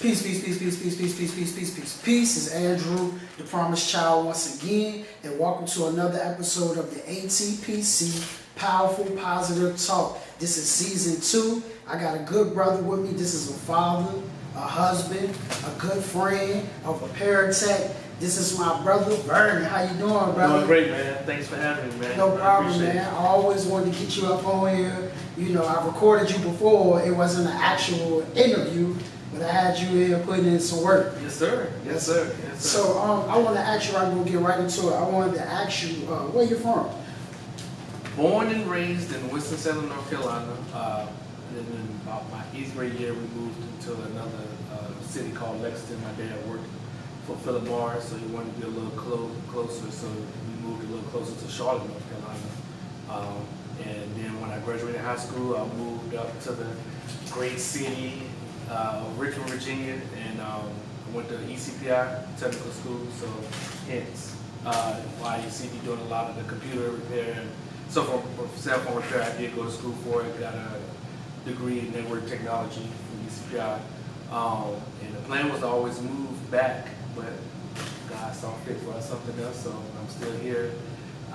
Peace, peace, peace, peace, peace, peace, peace, peace, peace, peace, peace. Is Andrew, the Promised Child, once again, and welcome to another episode of the ATPC Powerful Positive Talk. This is season 2. I got a good brother with me. This is a father, a husband, a good friend of a paratech. This is my brother Vernon. How you doing, brother? Doing great, man. Thanks for having me, man. No problem, man. I always wanted to get you up on here. You know, I recorded you before. It wasn't an actual interview, but I had you here putting in some work. Yes, sir. Yes, sir. Yes, sir. So I want to ask you, I'm going to get right into it. I wanted to ask you, where you from? Born and raised in Winston-Salem, North Carolina. And then about my 8th grade year, we moved into another city called Lexington. My dad worked for Philip Morris, so he wanted to be a little closer, so we moved a little closer to Charlotte, North Carolina. And then when I graduated high school, I moved up to the great city of Richmond, Virginia, and I went to ECPI technical school, so hence why you see me doing a lot of the computer repair. And so for cell phone repair, I did go to school for it, got a degree in network technology from ECPI. And the plan was to always move back, but God saw fit for something else, so I'm still here.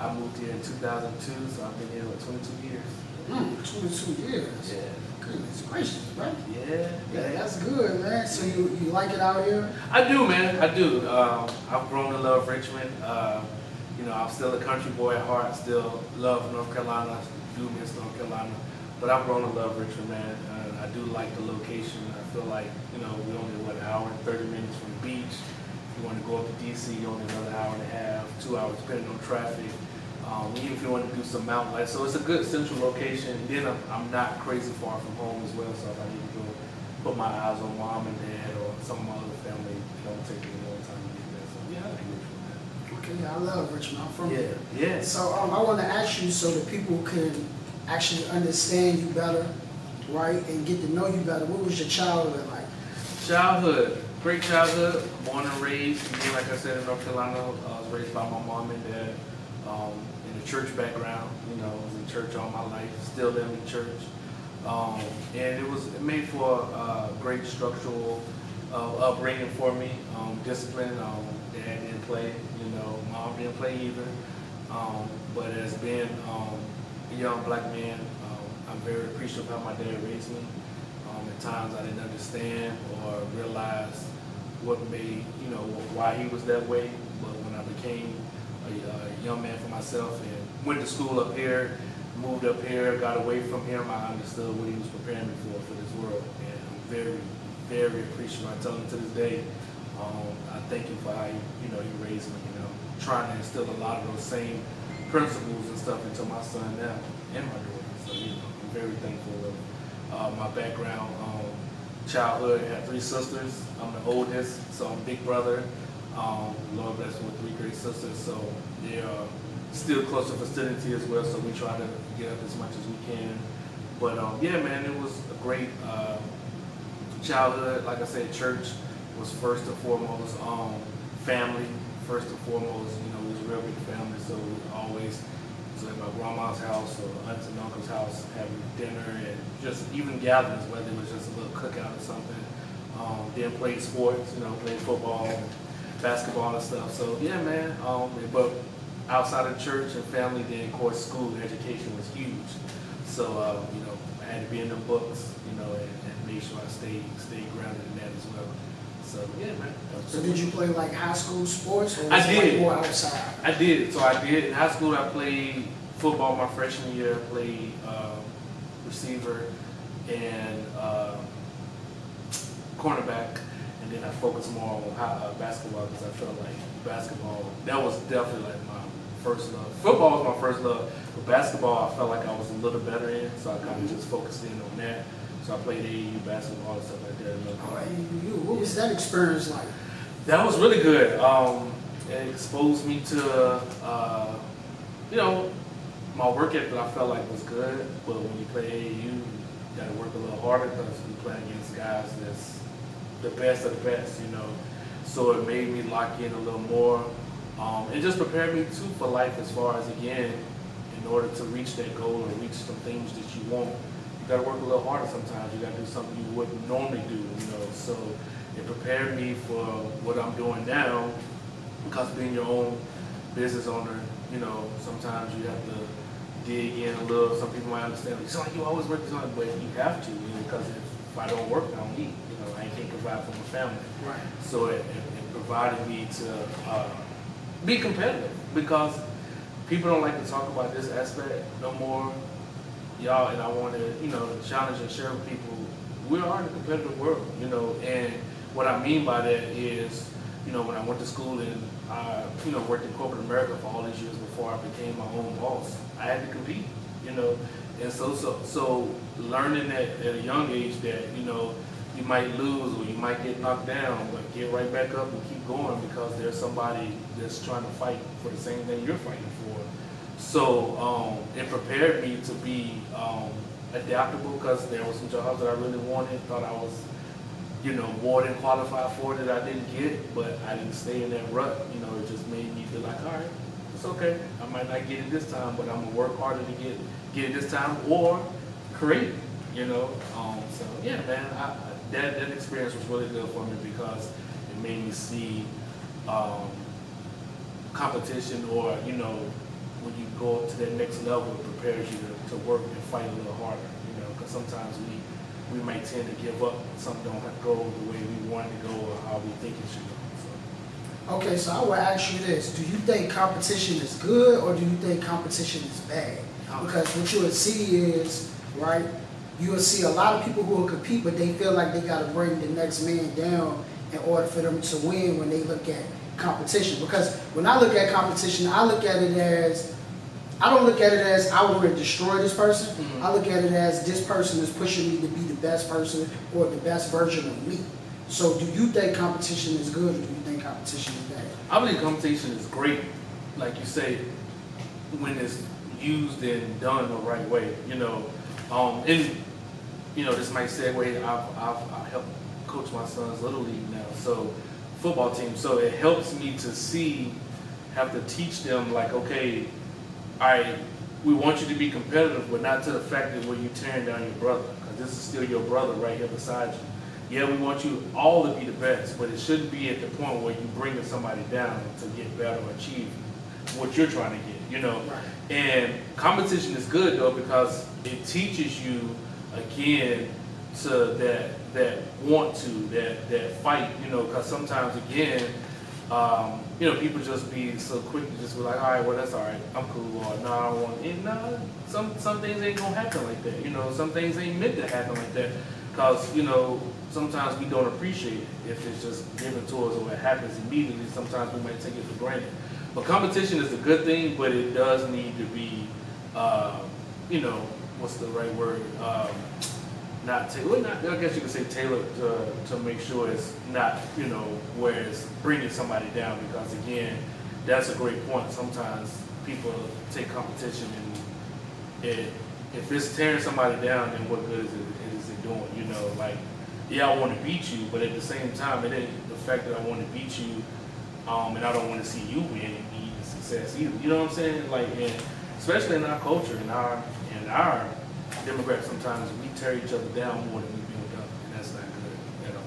I moved here in 2002, so I've been here for 22 years. 22 years? Yeah. Goodness gracious, right? Yeah, that's good, man. So you like it out here? I do, man. I do. I've grown to love Richmond. You know, I'm still a country boy at heart. Still love North Carolina. I do miss North Carolina, but I've grown to love Richmond, man. I do like the location. I feel like, you know, we're only an hour and 30 minutes from the beach. If you want to go up to DC, you're only another hour and a half, 2 hours, depending on traffic. Even if you want to do some mountain life, so it's a good central location. And then I'm not crazy far from home as well, so if I need to go put my eyes on mom and dad or some of my other family, it don't take me a long time to get there. So yeah, I like Richmond, man. Okay, yeah, I love Richmond. I'm from here. Yeah. So I want to ask you so that people can actually understand you better, right, and get to know you better. What was your childhood like? Childhood, great childhood. Born and raised, again, like I said, in North Carolina. I was raised by my mom and dad. In a church background, you know, I was in church all my life, still live in church. And it made for a great structural upbringing for me. Discipline, dad didn't play, you know, mom didn't play either. But as being a young black man, I'm very appreciative of how my dad raised me. At times I didn't understand or realize what made, you know, why he was that way. But when I became a young man for myself and went to school up here, moved up here, got away from him, I understood what he was preparing me for this world. And I'm very, very appreciative. I tell him to this day, I thank him for how you raised me, you know, trying to instill a lot of those same principles and stuff into my son now and my daughter. So, you know, I'm very thankful of my background. Childhood, I had 3 sisters. I'm the oldest, so I'm big brother. Lord bless me with 3 great sisters, so they are still close to vicinity as well, so we try to get up as much as we can. But yeah, man, it was a great childhood. Like I said, church was first and foremost. Family, first and foremost, you know, it was a real big family, so we always was at my grandma's house or aunts and uncle's house having dinner and just even gatherings, whether it was just a little cookout or something. Then played sports, you know, played football, basketball and stuff. So yeah, man. But outside of church and family, then of course school and education was huge. So you know, I had to be in the books, you know, and make sure I stayed grounded in that as well. So yeah, man. So did you play like high school sports, or was I it did. like more outside? I did. So I did. In high school, I played football my freshman year. I played receiver and cornerback. And then I focused more on basketball because I felt like basketball, that was definitely like my first love. Football was my first love, but basketball I felt like I was a little better in, so I kind of just focused in on that. So I played AAU basketball and stuff like that. What was that experience like? That was really good. It exposed me to, you know, my work ethic I felt like was good, but when you play AAU, you got to work a little harder because you play against guys that's the best of the best, you know. So it made me lock in a little more. It just prepared me too for life as far as, again, in order to reach that goal or reach some things that you want, you gotta work a little harder sometimes. You gotta do something you wouldn't normally do, you know. So it prepared me for what I'm doing now, because being your own business owner, you know, sometimes you have to dig in a little. Some people might understand, it's like you always work this on, but you have to, you know, because if I don't work, I don't eat. You know, I can't provide for my family. Right. So it provided me to be competitive, because people don't like to talk about this aspect no more. Y'all, and I want to, you know, challenge and share with people, we are in a competitive world, you know, and what I mean by that is, you know, when I went to school and I, you know, worked in corporate America for all these years before I became my own boss, I had to compete, you know, and so learning at a young age that, you know, you might lose or you might get knocked down, but get right back up and keep going, because there's somebody that's trying to fight for the same thing you're fighting for. So it prepared me to be adaptable, because there were some jobs that I really wanted, thought I was, you know, more than qualified for, that I didn't get, but I didn't stay in that rut. You know, it just made me feel like, all right, it's okay. I might not get it this time, but I'm gonna work harder to get it this time, or create it, you know. So yeah, man, that experience was really good for me, because it made me see competition, or, you know, when you go up to that next level, it prepares you to work and fight a little harder, you know, because sometimes we might tend to give up when something don't go the way we want it to go or how we think it should go. So. Okay, so I will ask you this. Do you think competition is good, or do you think competition is bad? Because what you would see is, right, you will see a lot of people who will compete, but they feel like they got to bring the next man down in order for them to win when they look at competition. Because when I look at competition, I look at it as, I don't look at it as I want to destroy this person. Mm-hmm. I look at it as this person is pushing me to be the best person or the best version of me. So do you think competition is good, or do you think competition is bad? I believe competition is great, like you say, when it's used and done the right way, you know. And, you know, this might segue, I've helped coach my son's Little League now, so football team. So it helps me to have to teach them, like, okay, we want you to be competitive, but not to the fact that where you tearing down your brother, because this is still your brother right here beside you. Yeah, we want you all to be the best, but it shouldn't be at the point where you're bringing somebody down to get better or achieve what you're trying to get, you know. Right. And competition is good, though, because it teaches you, again, to that want to, that fight, you know, because sometimes, again, you know, people just be so quick to just be like, all right, well, that's all right, I'm cool, or no, I don't want it. No, some things ain't gonna happen like that, you know, some things ain't meant to happen like that, because, you know, sometimes we don't appreciate it if it's just given to us or it happens immediately. Sometimes we might take it for granted. But competition is a good thing, but it does need to be, you know, what's the right word? I guess you could say tailored to make sure it's not, you know, where it's bringing somebody down, because, again, that's a great point. Sometimes people take competition and if it's tearing somebody down, then what good is it doing? You know, like, yeah, I want to beat you, but at the same time, it ain't the fact that I want to beat you, and I don't want to see you win and be in success either. You know what I'm saying? Like, and especially in our culture, in our demographic, sometimes we tear each other down more than we build up, and that's not good at all.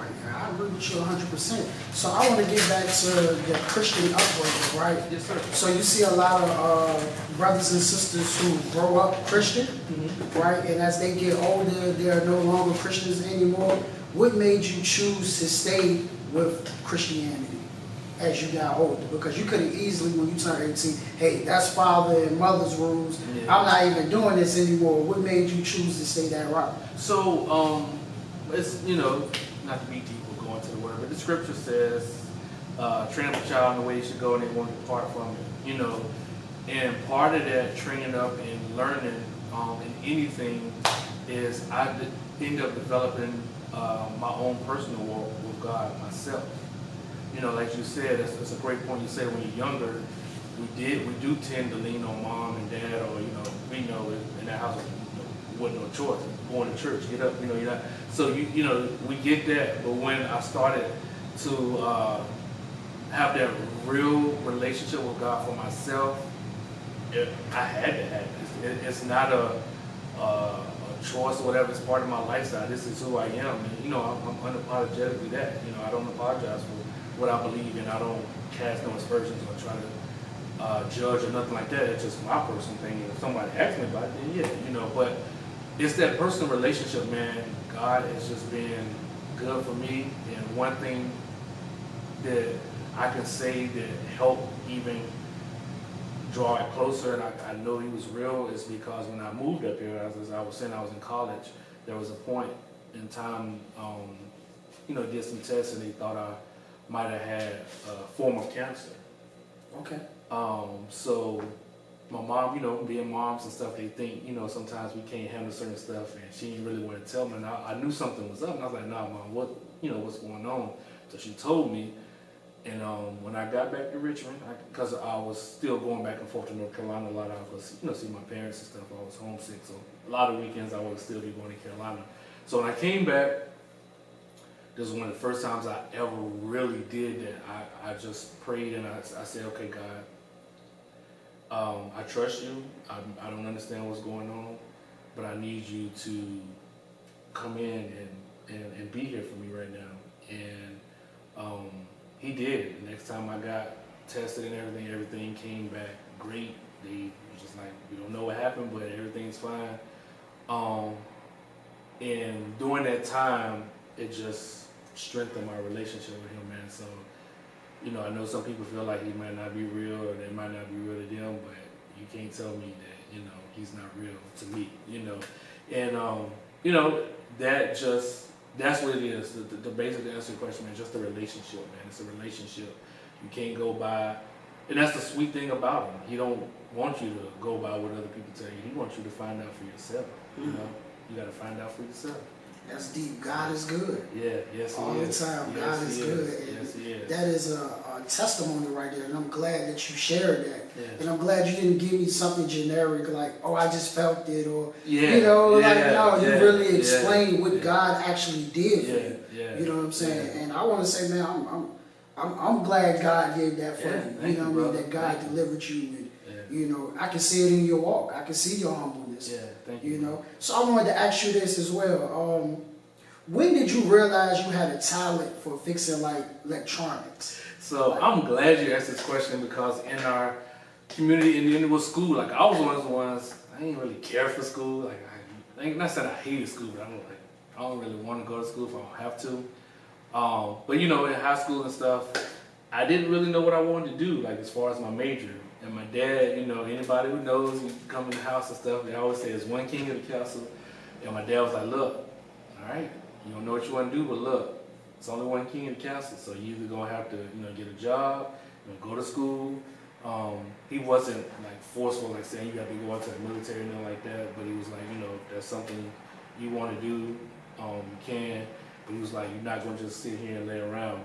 Right, I agree with you 100%. So I want to get back to the Christian upbringing, right? Yes, sir. So you see a lot of brothers and sisters who grow up Christian, mm-hmm. right? And as they get older, they are no longer Christians anymore. What made you choose to stay with Christianity as you got older? Because you could have easily, when you turned 18, hey, that's father and mother's rules. Yeah. I'm not even doing this anymore. What made you choose to stay that route? So, it's, you know, not to be deep or go into the word, but the scripture says, train up a child in the way he should go, and they won't depart from it. You know, and part of that training up and learning in anything is I end up developing my own personal walk with God myself. You know, like you said, that's a great point. You say when you're younger, we do tend to lean on mom and dad, or, you know, we know in that house, wasn't no choice. Going to church, get up, you know, you're not. So you know, we get that. But when I started to have that real relationship with God for myself, I had to have it. It's not a choice or whatever. It's part of my lifestyle. This is who I am. And, you know, I'm unapologetically that. You know, I don't apologize for what I believe in. I don't cast no aspersions or try to judge or nothing like that. It's just my personal thing. And if somebody asks me about it, then yeah, you know. But it's that personal relationship, man. God has just been good for me. And one thing that I can say that helped even draw it closer, and I know he was real, is because when I moved up here, as I was saying, I was in college, there was a point in time, you know, did some tests and they thought I might have had a form of cancer. Okay. So my mom, you know, being moms and stuff, they think, you know, sometimes we can't handle certain stuff, and she didn't really want to tell me, and I knew something was up, and I was like, nah, Mom, what's going on? So she told me. And when I got back to Richmond, because I was still going back and forth to North Carolina a lot, I was, you know, see my parents and stuff. I was homesick, so a lot of weekends I would still be going to Carolina. So when I came back, this was one of the first times I ever really did that. I just prayed and I said, okay, God, I trust you. I don't understand what's going on, but I need you to come in and be here for me right now. And he did. The next time I got tested and everything came back great. They were just like, we don't know what happened, but everything's fine. And during that time, it just strengthened my relationship with him, man. So, you know, I know some people feel like he might not be real or they might not be real to them, but you can't tell me that, you know, he's not real to me, you know. And, you know, that's what it is. The basic answer to the question, man, just the relationship, man. It's a relationship. You can't go by, and that's the sweet thing about him. He don't want you to go by what other people tell you. He wants you to find out for yourself. You know, you got to find out for yourself. That's deep. God is good. Yeah, yes, all the time. Yes, God is good. Yes, he is. That is a testimony right there, and I'm glad that you shared that. Yeah. And I'm glad you didn't give me something generic like, "Oh, I just felt it," or yeah. you know, yeah. like no, you really explained what yeah. God actually did for you. Yeah. You know what I'm saying? And I want to say, man, I'm glad God did that for you. You know what I mean? That God delivered you. And, you know, I can see it in your walk. I can see your humbleness. Yeah, thank you. You know. So I wanted to ask you this as well. When did you realize you had a talent for fixing like electronics? So I'm glad you asked this question because in our community and then it was school, like I was one of those ones, I didn't really care for school. Like I not saying I hated school, but I don't really want to go to school if I don't have to. But you know, in high school and stuff, I didn't really know what I wanted to do, like as far as my major. And my dad, you know, anybody who knows, you come in the house and stuff, they always say there's one king of the castle. And my dad was like, look, all right, you don't know what you want to do, but look, it's only one king in the castle, so you either gonna have to, you know, get a job, you know, go to school. He wasn't like forceful, like saying you have to go into the military or nothing like that, but he was like, you know, if there's something you want to do, you can. But he was like, you're not gonna just sit here and lay around.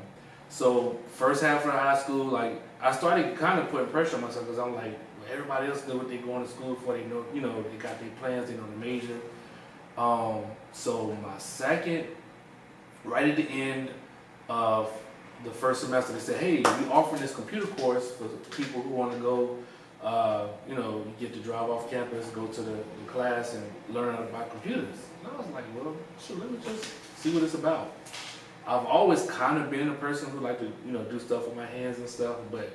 So first half of high school, like I started kind of putting pressure on myself because I'm like, well, everybody else know what they're going to school for. They know, you know, they got their plans, they know the major. So my second, right at the end of the first semester, they said, hey, we offering this computer course for people who want to go, you know, you get to drive off campus, go to the class and learn about computers. And I was like, well, sure, let me just see what it's about. I've always kind of been a person who like to, you know, do stuff with my hands and stuff, but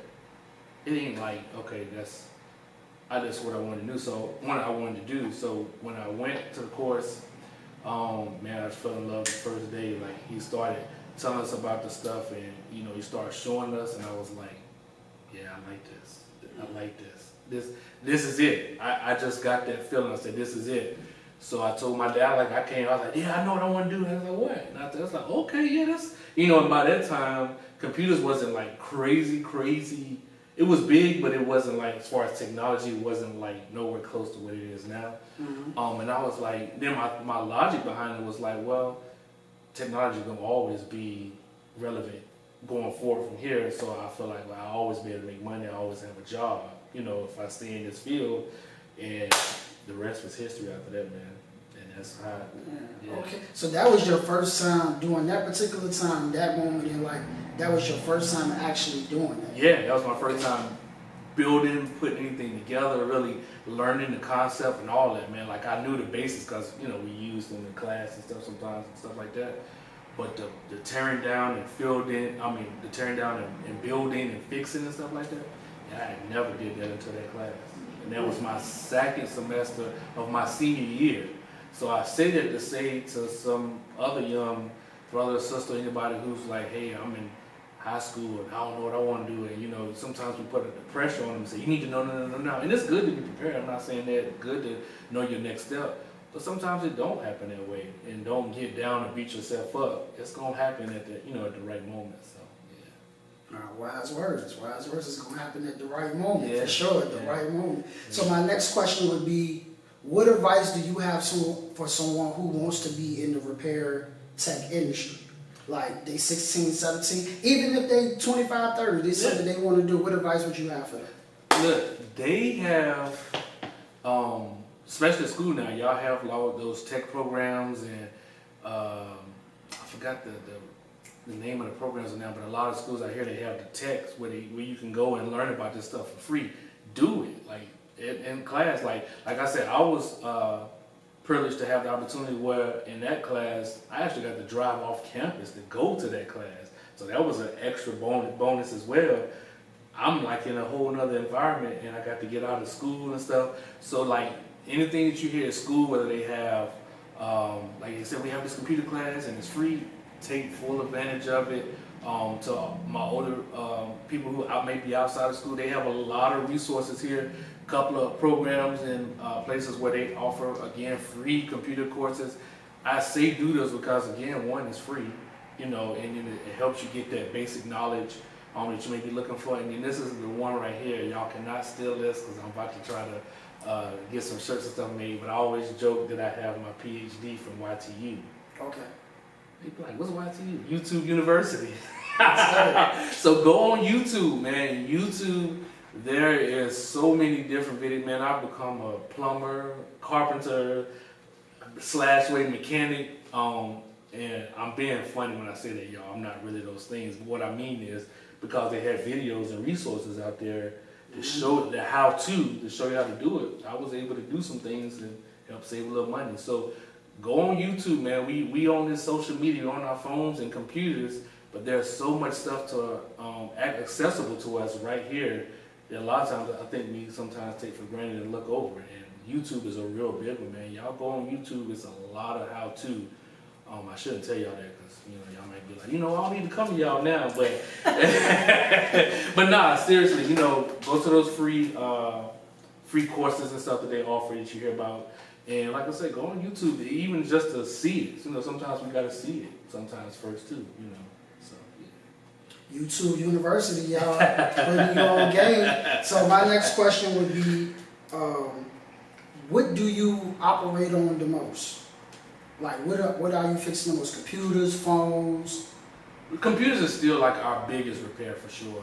it ain't like, okay, that's what I wanted to do. So what I wanted to do. So when I went to the course, man, I fell in love the first day. Like he started telling us about the stuff, and you know, he started showing us, and I was like, yeah, I like this. I like this. This is it. I just got that feeling. I said, this is it. So I told my dad, like I was like, yeah, I know what I want to do. And I was like, what? And I was like, okay, yeah, that's, you know, and by that time, computers wasn't like crazy. It was big, but it wasn't like, as far as technology, it wasn't like nowhere close to what it is now. Mm-hmm. And I was like, then my logic behind it was like, well, technology is going to always be relevant going forward from here. So I feel like, well, I'll always be able to make money. I always have a job, you know, if I stay in this field. And the rest was history after that, man. And that's how, yeah. Okay, so that was your first time during that particular time, that moment in life, that was your first time actually doing that? Yeah, that was my first time building, putting anything together, really learning the concept and all that, man. Like, I knew the basics because, you know, we used them in class and stuff sometimes and stuff like that. But the tearing down and the tearing down and building and fixing and stuff like that, yeah, I never did that until that class. And that was my second semester of my senior year. So I say that to say to some other young brother or sister, anybody who's like, hey, I'm in high school and I don't know what I want to do, and you know, sometimes we put the pressure on them and say, you need to know, no. And it's good to be prepared. I'm not saying that it's good to know your next step, but sometimes it don't happen that way. And don't get down and beat yourself up. It's gonna happen at the right moment. So yeah. Wise words. Wise words is gonna happen at the right moment, yeah. for sure, at the right moment. So my next question would be, what advice do you have for someone who wants to be in the repair tech industry? Like, they 16, 17, even if they 25, 30, they said that they want to do, what advice would you have for them? Look, they have, especially at school now, y'all have a lot of those tech programs, and I forgot the name of the programs now, but a lot of schools out here, they have the techs where you can go and learn about this stuff for free. Do it, like in class. Like I said, I was privileged to have the opportunity where in that class, I actually got to drive off campus to go to that class. So that was an extra bonus as well. I'm like in a whole nother environment, and I got to get out of school and stuff. So like anything that you hear at school, whether they have, like you said, we have this computer class and it's free, take full advantage of it. To my older people who may be outside of school, they have a lot of resources here. A couple of programs and places where they offer, again, free computer courses. I say do this because, again, one, is free, you know, and then it helps you get that basic knowledge that you may be looking for. And then this is the one right here. Y'all cannot steal this because I'm about to try to get some shirts and stuff made. But I always joke that I have my PhD from YTU. Okay. People like, what's YTU? YouTube University. So go on YouTube, man. YouTube, there is so many different videos, man. I've become a plumber, carpenter, /way mechanic, and I'm being funny when I say that, y'all. I'm not really those things, but what I mean is because they have videos and resources out there to show the how-to, to show you how to do it. I was able to do some things and help save a little money. So go on YouTube, man. We on this social media, on our phones and computers, but there's so much stuff to accessible to us right here that a lot of times I think we sometimes take for granted and look over. And YouTube is a real big one, man. Y'all go on YouTube, it's a lot of how-to. I shouldn't tell y'all that because, you know, y'all might be like, you know, I don't need to come to y'all now, but but nah, seriously, you know, go to those free courses and stuff that they offer that you hear about. And like I said, go on YouTube, even just to see it. You know, sometimes we gotta see it sometimes first too, you know. So yeah. YouTube University, y'all, putting your own game. So my next question would be, what do you operate on the most? Like, what are you fixing the most? Computers, phones? Computers is still like our biggest repair for sure.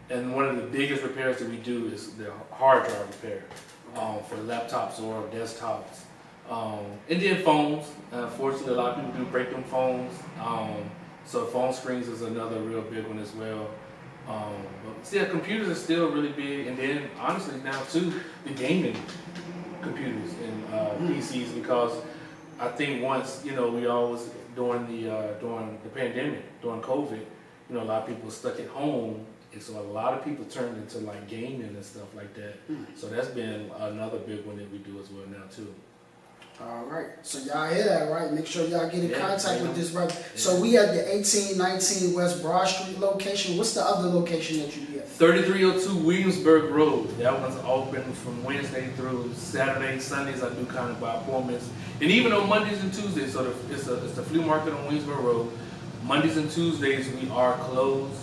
And one of the biggest repairs that we do is the hard drive repair for laptops or desktops. And then phones. Unfortunately, a lot of people do break them phones. So phone screens is another real big one as well. But yeah, computers are still really big. And then honestly now too, the gaming computers and PCs, because I think once, you know, we always during the pandemic, during COVID, you know, a lot of people were stuck at home, and so a lot of people turned into like gaming and stuff like that. So that's been another big one that we do as well now too. All right, so y'all hear that, right? Make sure y'all get in contact with this brother. So we at the 1819 West Broad Street location. What's the other location that you be at? 3302 Williamsburg Road. That one's open from Wednesday through Saturday. Sundays I do kind of by appointments, and even on Mondays and Tuesdays. So it's the flea market on Williamsburg Road. Mondays and Tuesdays we are closed,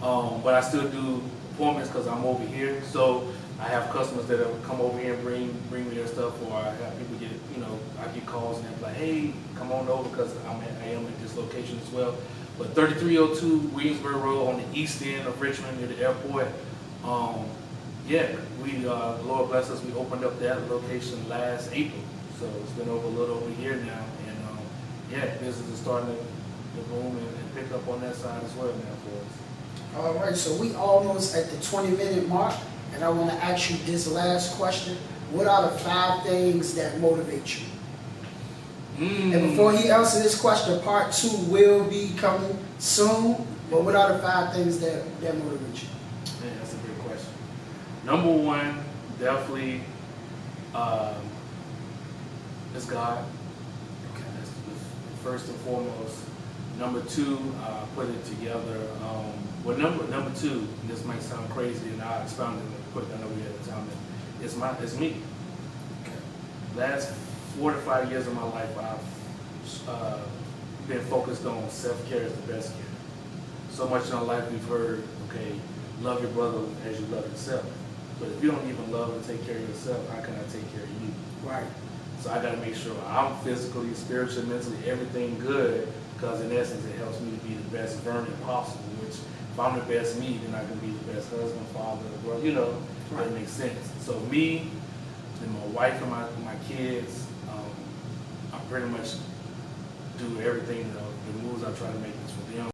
but I still do appointments because I'm over here. So I have customers that will come over here and bring me their stuff, or I have people get, you know, I get calls and they're like, hey, come on over because I am at this location as well. But 3302 Williamsburg Road on the east end of Richmond near the airport. Yeah, the Lord bless us, we opened up that location last April. So it's been over a little over a year now. And yeah, business is starting to boom and pick up on that side as well now for us. All right, so we almost at the 20-minute mark, and I want to ask you this last question. What are the 5 things that motivate you? And before he answers this question, part 2 will be coming soon. But what are the 5 things that motivate you? Yeah, that's a great question. Number 1, definitely, is God. Okay. That's the first and foremost. Number 2, put it together. Well, number 2, this might sound crazy, and I'll expound it quick. I know we had time. It's me. Okay. Last 4 to 5 years of my life, I've been focused on self-care as the best care. So much in our life we've heard, okay, love your brother as you love yourself. But if you don't even love and take care of yourself, how can I take care of you? Right. So I got to make sure I'm physically, spiritually, mentally, everything good, because in essence it helps me to be the best Vernon possible, which if I'm the best me, then I can be the best husband, father, brother, you know, that makes sense. So me, and my wife and my kids, I pretty much do everything, the moves I try to make is for them.